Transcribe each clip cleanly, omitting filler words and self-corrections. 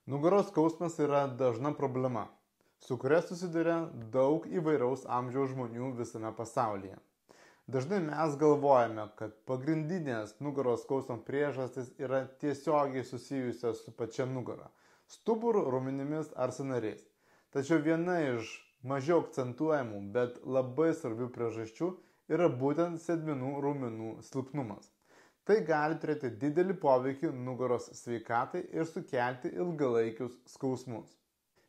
Nugaros skausmas yra dažna problema, su kuria susiduria daug įvairaus amžiaus žmonių visame pasaulyje. Dažnai mes galvojame, kad pagrindinės nugaros skausmo priežastys yra tiesiogiai susijusios su pačia nugara, stuburu, raumenimis ar sąnariais. Tačiau viena iš mažiau akcentuojamų, bet labai svarbių priežasčių yra būtent sėdmenų raumenų silpnumas. Tai gali turėti didelį poveikį nugaros sveikatai ir sukelti ilgalaikius skausmus.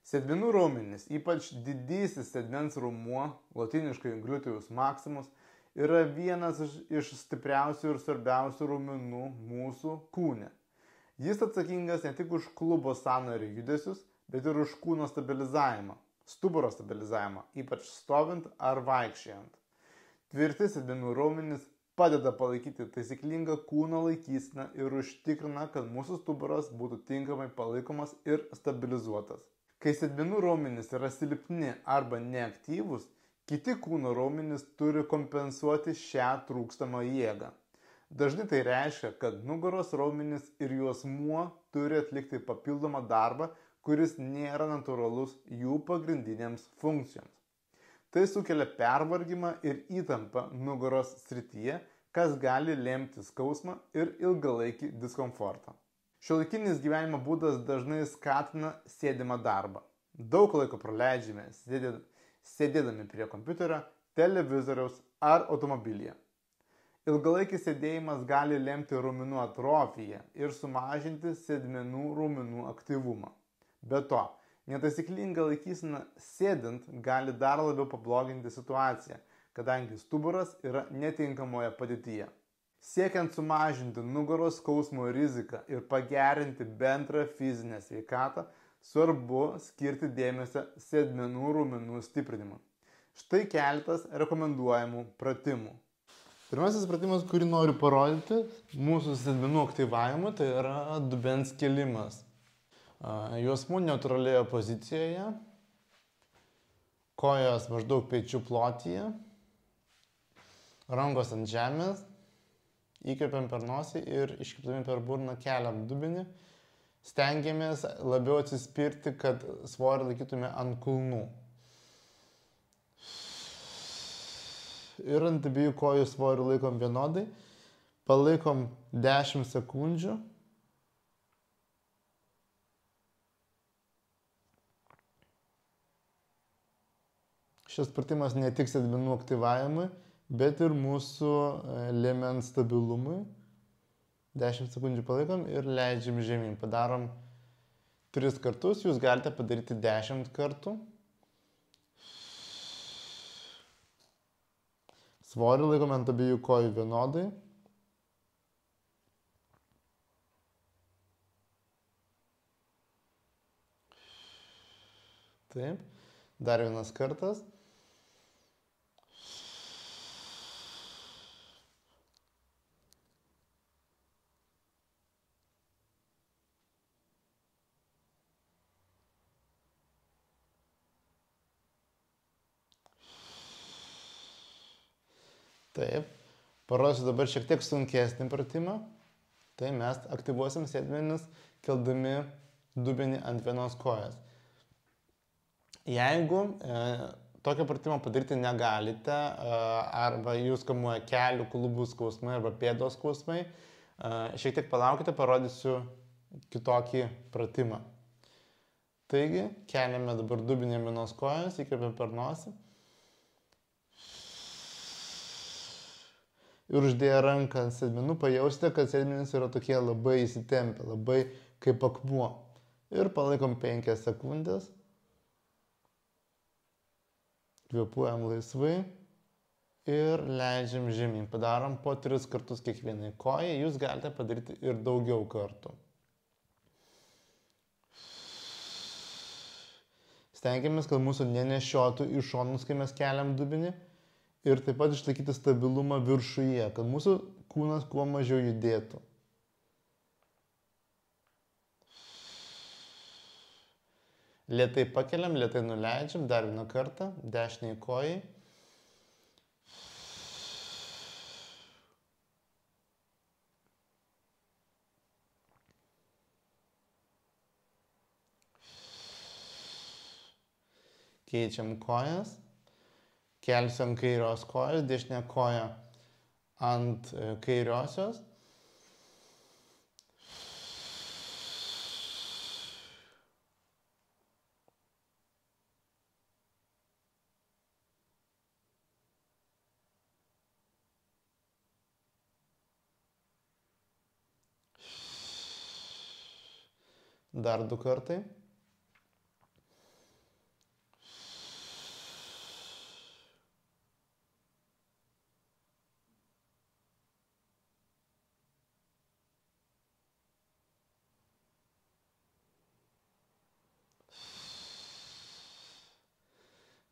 Sėdmenų raumenys, ypač didysis sėdmens raumuo, lotyniškai gluteus maximus, yra vienas iš stipriausių ir svarbiausių raumenų mūsų kūne. Jis atsakingas ne tik už klubo sąnarių judesius, bet ir už kūno stabilizavimą, stuburo stabilizavimą, ypač stovint ar vaikščiojant. Tvirti sėdmenų raumenys padeda palaikyti taisyklingą kūno laikyseną ir užtikrina, kad mūsų stuburas būtų tinkamai palaikomas ir stabilizuotas. Kai sėdmenų raumenys yra silpni arba neaktyvūs, kiti kūno raumenys turi kompensuoti šią trūkstamą jėgą. Dažnai tai reiškia, kad nugaros raumenys ir juosmuo turi atlikti papildomą darbą, kuris nėra natūralus jų pagrindinėms funkcijoms. Tai sukelia pervargimą ir įtampą nugaros srityje, kas gali lemti skausmą ir ilgalaikį diskomfortą. Šiuolaikinis gyvenimo būdas dažnai skatina sėdimą darbą. Daug laiko praleidžiame sėdėdami prie kompiuterio, televizoriaus ar automobilyje. Ilgalaikis sėdėjimas gali lemti raumenų atrofiją ir sumažinti sėdmenų raumenų aktyvumą. Be to, netaisyklinga laikysena sėdint gali dar labiau pabloginti situaciją, kadangi stuburas yra netinkamoje padėtyje. Siekiant sumažinti nugaros skausmo riziką ir pagerinti bendrą fizinę sveikatą, svarbu skirti dėmesio sėdmenų raumenų stiprinimui. Štai keletas rekomenduojamų pratimų. Pirmasis pratimas, kurį noriu parodyti mūsų sėdmenų aktyvavimui, tai yra dubens kėlimas. Juosmuo neutralioje pozicijoje, kojos maždaug pečių plotyje, rankos ant žemės, įkvepiam per nosį ir iškvėpdami per burną keliam dubenį, stengiamės labiau atsispirti, kad svorį laikytume ant kulnų. Ir ant abiejų kojų svorį laikom vienodai, palaikom 10 sekundžių. Šis pratimas ne tik sėdmenų aktyvavimui, bet ir mūsų liemens stabilumui. 10 sekundžių palaikom ir leidžiam žemyn. Padarom 3 kartus, jūs galite padaryti 10 kartų. Svorį laikom ant abiejų kojų vienodai. Taip, dar vienas kartas. Taip, parodysiu dabar šiek tiek sunkesnį pratimą. Tai mes aktyvuosim sėdmenis, keldami dubenį ant vienos kojos. Jeigu tokio pratimo padaryti negalite, arba jūs kamuoja kelių, klubų skausmai arba pėdos skausmai, šiek tiek palaukite, parodysiu kitokį pratimą. Taigi, keliame dabar dubenį ant vienos kojos, įkvepiam per nosį. Ir uždėję ranką ant sėdmenų pajausite, kad sėdmenys yra tokie labai įsitempę, labai kaip akmuo. Ir palaikom 5 sekundės. Kvėpuojam laisvai ir leidžiam žemyn. Padarom po 3 kartus kiekvienai kojai, jūs galite padaryti ir daugiau kartų. Stengiamės, kad mūsų nenešiotų į šonus, kai mes keliam dubenį. Ir taip pat išlaikyti stabilumą viršuje, kad mūsų kūnas kuo mažiau judėtų. Lėtai pakeliam, lėtai nuleidžiam, dar vieną kartą, dešiniai kojai. keičiam kojas, kelsiu ant kairios kojos, dešinę koją ant kairiosios. Dar 2 kartai.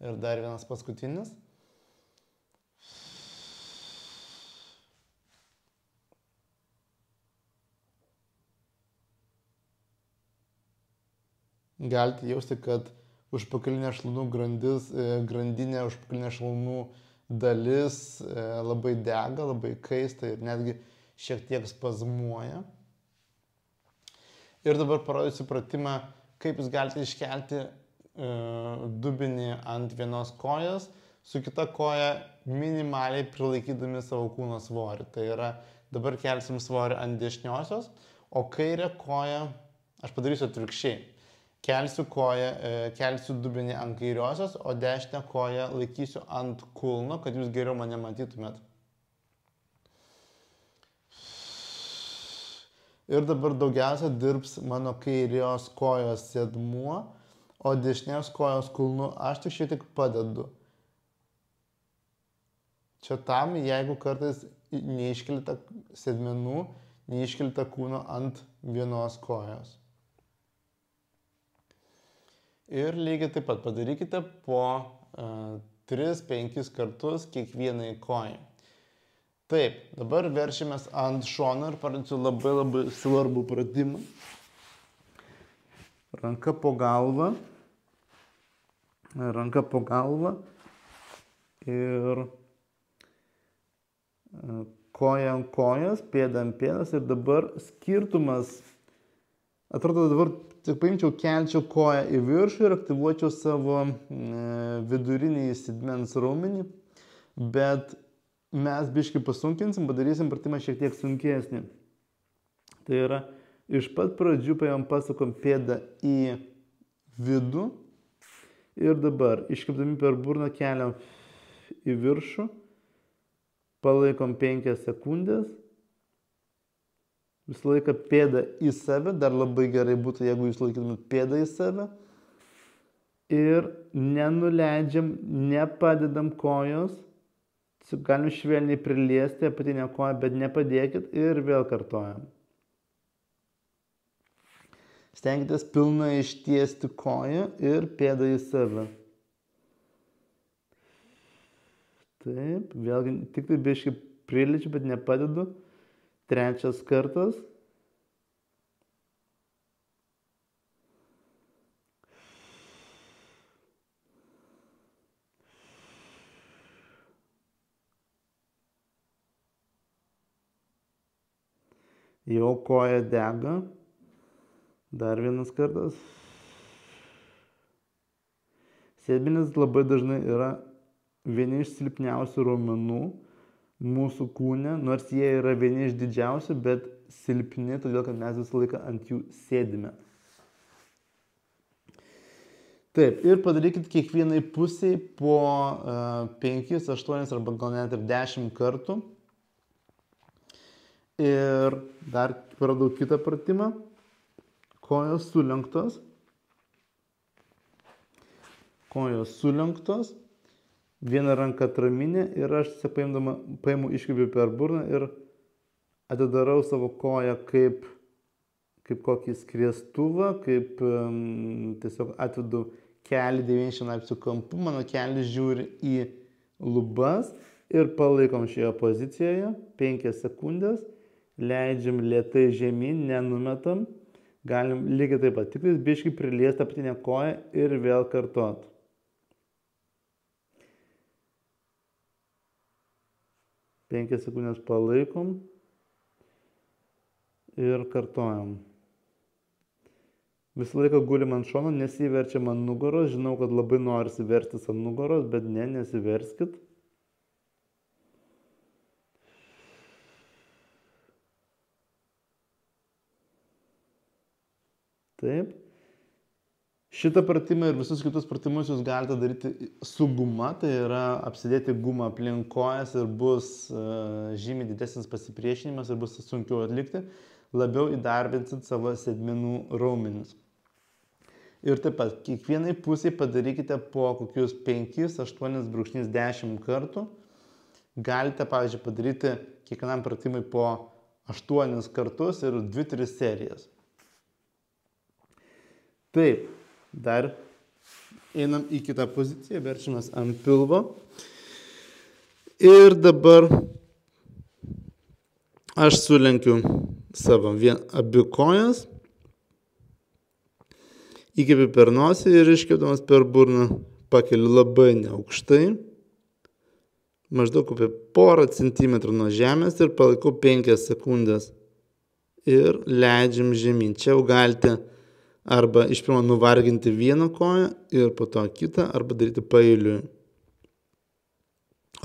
Ir dar vienas paskutinis. Galite jausti, kad užpakalinė šlaunų grandinė, užpakalinė šlaunų dalis labai dega, labai kaista ir netgi šiek tiek spazmuoja. Ir dabar parodysiu pratimą, kaip jūs galite iškelti dubenį ant vienos kojos, su kita koja minimaliai prilaikydami savo kūno svorį. Tai yra, dabar kelsim svorį ant dešiniosios, o kairę koją, aš padarysiu atvirkščiai. Kelsiu dubenį ant kairiosios, o dešinę koją laikysiu ant kulno, kad jūs geriau mane matytumėt. Ir dabar daugiausia dirbs mano kairios kojos sėdmuo, o dešinės kojos kulnu aš tik šiek tiek padedu. Čia tam, jeigu kartais neiškelite sėdmenų, neiškelite kūno ant vienos kojos. Ir lygiai taip pat padarykite po 3-5 kartus kiekvienai kojai. Taip, dabar veršimės ant šono ir parodysiu labai svarbų pratimą. Ranka po galvą ir koja ant kojas, pėda ant pėdas ir dabar skirtumas, atrodo dabar tik paimčiau, kelčiau koją į viršų ir aktyvuočiau savo vidurinį sėdmens raumenį, bet mes biškį pasunkinsim, padarysim pratimą šiek tiek sunkesnį. Tai yra, iš pat pradžių pasukom pėdą į vidų ir dabar iškvėpdami per burną keliam į viršų, palaikom 5 sekundės, visą laiką pėdą į save, dar labai gerai būtų, jeigu jūs laikytumėt pėdą į save ir nenuleidžiam, nepadedam kojos, galim švelniai priliesti apatinę koją, bet nepadėkit ir vėl kartojam. Stenkitės pilnai ištiesti koją ir pėdą į save. Taip, vėlgi tik tai biškį priliečiu, bet nepadedu. 3 kartas. Jau koja dega. Dar 1 kartas. Sėdmenys labai dažnai yra vieni iš silpniausių raumenų mūsų kūne, nors jie yra vieni iš didžiausių, bet silpni, todėl kad mes visą laiką ant jų sėdime. Taip, ir padarykit kiekvienai pusiai po 5, 8 arba gal net ir 10 kartų. Ir dar parodau kitą pratimą. Kojos sulenktos. Viena ranka atraminė ir aš paimu iškvėpiu per burną ir atidarau savo koją kaip kokį skriestuvą, kaip tiesiog atvedu kelį 90 laipsnių kampu, mano kelis žiūri į lubas ir palaikom šioje pozicijoje 5 sekundės, leidžiam lėtai žemyn, nenumetam, galim lygiai taip pat, tik biškį priliesti apatinę koją ir vėl kartot. Penkias sekundės palaikom ir kartojam. Visą laiką gulim ant šono, nesiverčiam ant nugaros. Žinau, kad labai norisi verstis ant nugaros, bet nesiverskit. Taip. Šitą pratimą ir visus kitus pratimus jūs galite daryti su guma, tai yra apsidėti gumą aplink kojas ir bus žymiai didesnis pasipriešinimas ir bus sunkiau atlikti, labiau įdarbinsit savo sėdmenų raumenis. Ir taip pat kiekvienai pusiai padarykite po kokius 5-8-10 kartų. Galite, pavyzdžiui, padaryti kiekvienam pratimui po 8 kartus ir 2-3 serijas. Taip, dar einam į kitą poziciją, verčiamės ant pilvo. Ir dabar aš sulenkiu savo abi kojas, įkvepiu per nosį ir iškvėpdamas per burną pakeliu labai neaukštai, maždaug apie porą centimetrų nuo žemės ir palaikau 5 sekundės ir leidžiam žemyn. Čia jau galite arba iš pirmo nuvarginti vieną koją ir po to kitą, arba daryti paeiliui.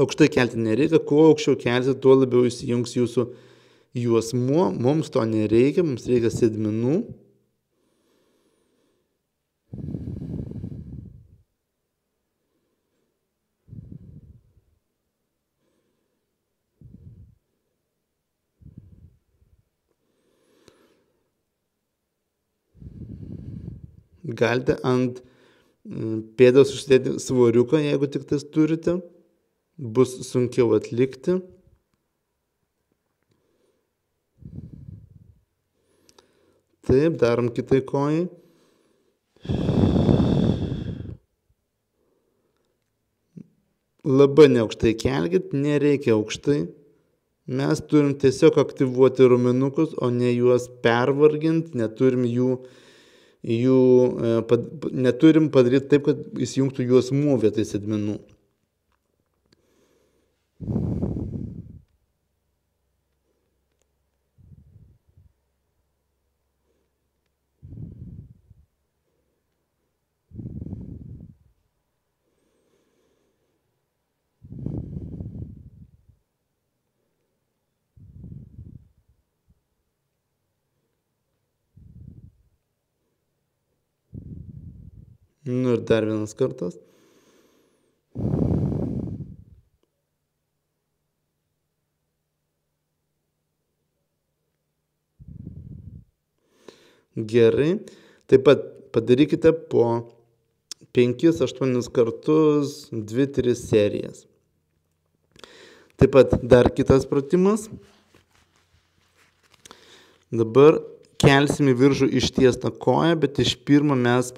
Aukštai kelti nereikia, kuo aukščiau kelsi, tuo labiau įsijungs jūsų juosmuo. Mums to nereikia, mums reikia sėdmenų. Galite ant pėdos užsidėti svoriuką, jeigu tik tais turite. Bus sunkiau atlikti. Taip, darom kitai kojai. Labai neaukštai kelkit, nereikia aukštai. Mes turim tiesiog aktyvuoti raumenukus, o ne juos pervarginti, neturim padaryti taip, kad įsijungtų juosmuo vietoj sėdmenų. Nu ir dar vienas kartas. Gerai. Taip pat padarykite po 5-8 kartus 2-3 serijas. Taip pat dar kitas pratimas. Dabar kelsim į viršų ištiestą koją, bet iš pirmo mes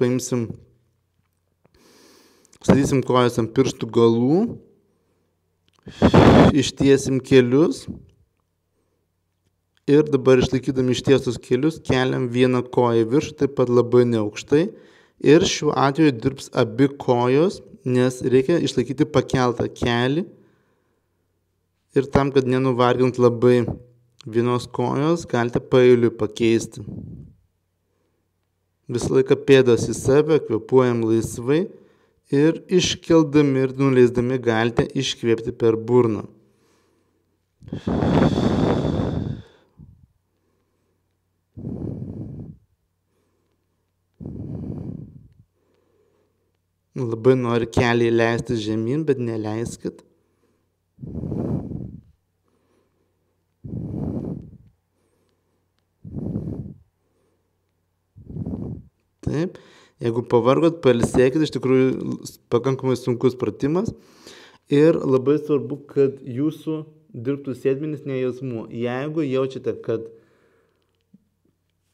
statysim kojas ant pirštų galų, ištiesim kelius ir dabar išlaikydami ištiestus kelius keliam vieną koją į viršų, taip pat labai neaukštai. Ir šiuo atveju dirbs abi kojos, nes reikia išlaikyti pakeltą kelį. Ir tam, kad nenuvargint labai vienos kojos, galite paeiliui pakeisti. Visą laiką pėdas į save, kvėpuojam laisvai. Ir iškeldami ir nuleisdami galite iškvėpti per burną. Labai nori kelį leisti žemyn, bet neleiskit. Taip. Jeigu pavargot, pailsėkit, iš tikrųjų pakankamai sunkus pratimas. Ir labai svarbu, kad jūsų dirbtų sėdmenys, ne juosmuo. Jeigu jaučiate, kad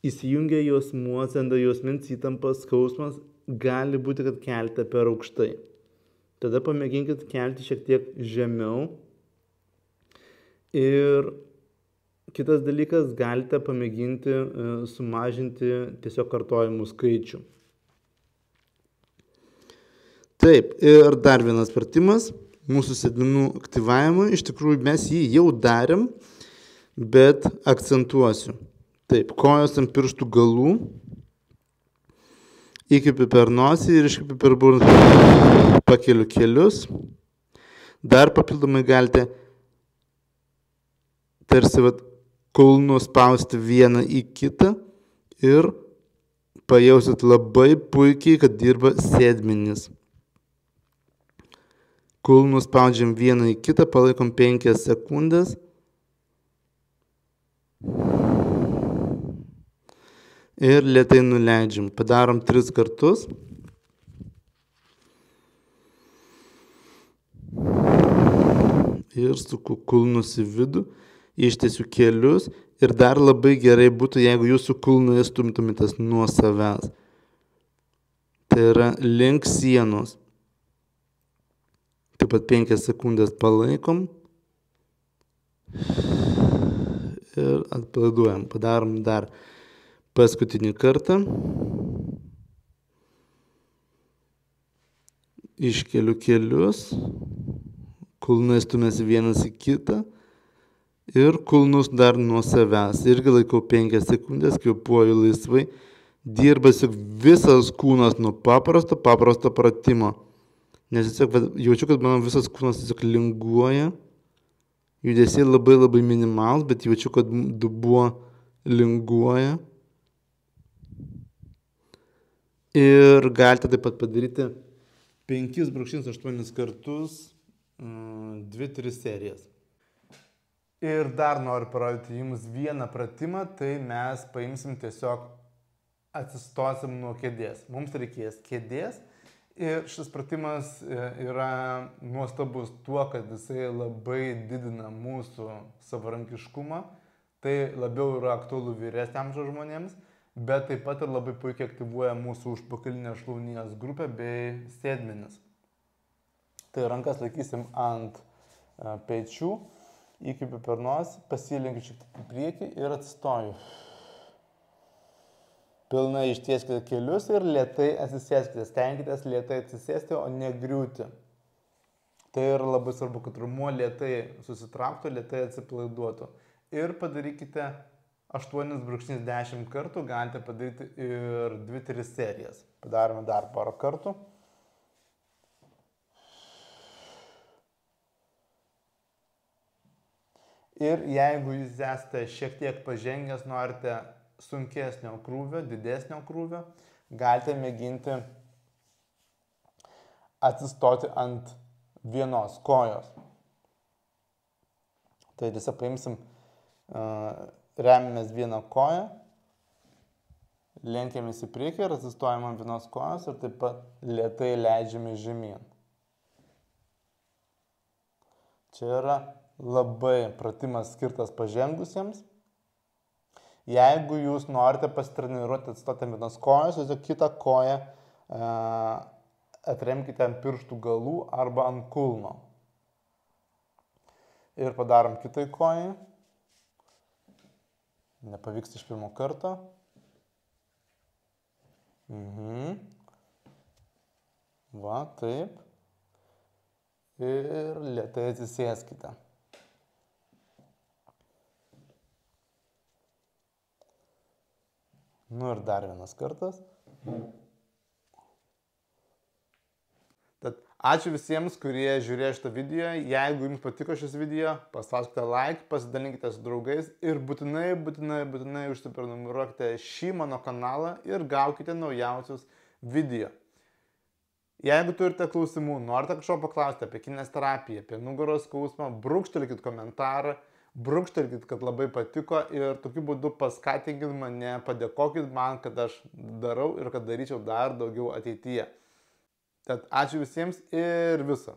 įsijungia juosmuo, atsiranda juosmens įtampas, skausmas, gali būti, kad kelite per aukštai. Tada pamėginkit kelti šiek tiek žemiau. Ir kitas dalykas, galite pamėginti sumažinti tiesiog kartojimų skaičių. Taip, ir dar vienas pratimas, mūsų sėdmenų aktyvavimui. Iš tikrųjų, mes jį jau darėm, bet akcentuosiu. Taip, kojos ant pirštų galų. Įkvepiu per nosį ir iškvepiu per burną. Pakeliu kelius. Dar papildomai galite tarsi kulnus spausti vieną į kitą ir pajausit labai puikiai, kad dirba sėdmenys. Kulnus spaudžiam vieną į kitą, palaikom 5 sekundės. Ir lėtai nuleidžiam. Padarom 3 kartus. Ir suku kulnus į vidų, ištiesiu kelius ir dar labai gerai būtų, jeigu jūsų kulnai stumtumėtės nuo savęs. Tai yra link sienos. Taip pat 5 sekundės palaikom ir atpalaiduojam. Padarom dar paskutinį kartą. Iškeliu kelius. Kulnai stumėsi vienas į kitą ir kulnus dar nuo savęs. Irgi laikau 5 sekundės, kvėpuoju laisvai. Dirbasi visas kūnas nuo paprasto pratimo. Nes tiesiog jaučiu, kad mano visas kūnas tiesiog linguoja. Judesiai labai minimalus, bet jaučiu, kad dubuo linguoja. Ir galite taip pat padaryti 5-8 kartus. 2-3 serijas. Ir dar noriu parodyti jums vieną pratimą, tai mes paimsim tiesiog atsistosim nuo kėdės. Mums reikės kėdės ir šis pratimas yra nuostabus tuo, kad jisai labai didina mūsų savarankiškumą. Tai labiau yra aktualu vyresnio amžiaus žmonėms, bet taip pat ir labai puikiai aktyvuoja mūsų užpakalinės šlaunies grupę bei sėdmenis. Tai rankas laikysim ant pečių, įkvepiu per nosį, pasilenkiu šiek tiek į priekį ir atsistoju. Pilnai ištieskite kelius ir lėtai atsisėskite. Stenkitės lėtai atsisėsti, o ne griūti. Tai yra labai svarbu, kad raumuo lėtai susitrauktų, lėtai atsipalaiduotų. Ir padarykite 8-10 kartų, galite padaryti ir 2-3 serijas. Padarome dar porą kartų. Ir jeigu jūs esate šiek tiek pažengęs, norite sunkesnio krūvio, didesnio krūvio, galite mėginti atsistoti ant vienos kojos. Tai tiesiog paimsim, remiamės vieną koją, lenkiamės į priekį ir atsistojam ant vienos kojos ir taip pat lėtai leidžiame žemyn. Čia yra labai pratimas skirtas pažengusiems. Jeigu jūs norite pasitreniruoti atsistoti ant vienos kojos, tiesiog kitą koją atremkite ant pirštų galų arba ant kulno. Ir padarom kitai kojai. Nepavyks iš pirmo karto. Va, taip. Ir lėtai atsisėskite. Nu ir dar vienas kartas. Tad ačiū visiems, kurie žiūrėjo šitą video. Jeigu jums patiko šis video, paspauskite like, pasidalinkite su draugais ir būtinai užsiprenumeruokite šį mano kanalą ir gaukite naujausius video. Jeigu turite klausimų, norite kažko paklausti apie kineziterapiją, apie nugaros skausmą, brūkštelkit komentarą. Brūkštelkit, kad labai patiko ir tokiu būdu paskatinkit mane, padėkokit man, kad aš darau ir kad daryčiau dar daugiau ateityje. Tad ačiū visiems ir viso.